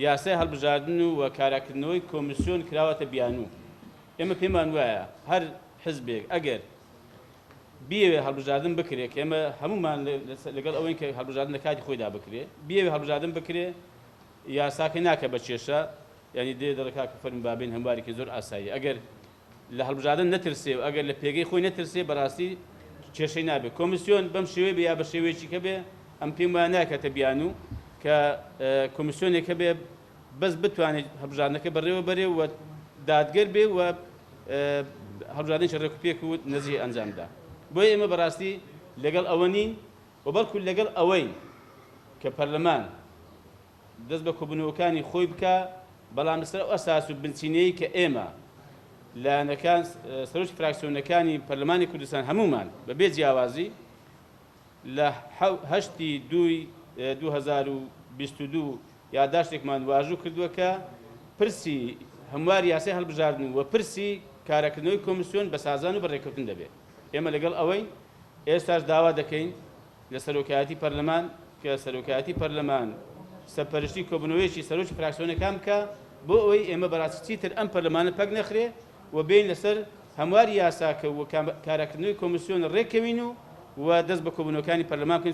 یاسای هەڵبژاردن و کاراکردنەوەی کۆمیسیۆن کراوەتە بیانوو. ئێمە پێمان وایە هەر حزبێک ئەگەر بیەوێ هەڵبژاردن بکرێت کە ئێمە هەمومان لەگەڵ ئەوەی کە هەڵبژاردن لە کاتی خۆیدا بکرێت بیەوێ هەڵبژاردن بکرێت یاساکە ناکە بە کێشە ینی دێ دەڕکا کە فەرمی بابین هەموارێکی زۆر ئاسایی ئەگەر لە هەڵبژاردن نەترسێ و ئەگەر لە پێگەی خۆی نەترسێ بەڕاستی کێشەی نابێت. کۆمیسیۆن بەم شێوەیە بێ یا بە شێوەیەکی کە بێ ئەم پێم وایە ناکاتە بیانوو کە کۆمیسیۆنێکە بێ بەس بتوانێت هەڵبژاردنەکە بەڕێوە بەرێ و دادگەر بێ و هەڵبژاردنی ڕێکوپێک و نەزیهی ئەنجامدا. بۆیە ئێمە بەڕاستی لەگەڵ ئەوە نین و بەڵکو لەگەڵ ئەوەی کە پەرلەمان دەست بە کۆبوونەوەکانی خۆی بکە بەڵام لەسەر ئەو ئەساس و بنچینەیە کە ئێمە لایەنەکان سەرۆکی فراکسیۆنەکانی پەرلەمانی کوردستان هەمومان بەبێ جیاوازی لە 2022 یادداشتێکمان واژوو کردووە کە پرسی هەموار یاسای هەڵبژاردن و پرسی کارەکردنەوەی کۆمیسیۆن بە سازان و بەڕێکەوتن دەبێت. ئێمە لەگەڵ ئەوەی ئێستاش داوا دەکەین لە سەرۆکایەتی پەرلەمان کە سەرۆکایەتی پەرلەمان سەرپەرشتی کۆبوونەوەیەکی سەرۆکی فراکسیۆنەکان بکە بۆ ئەوەی ئێمە بەڕاستی چیتر ئەم پەرلەمانە پەک نەخرێ و بین لەسەر هەمواری یاساکە و کارەکردنەوەی کۆمیسیۆن ڕێککەوین و دەست بە کۆبوونەوەکانی پەرلەمان بکەین.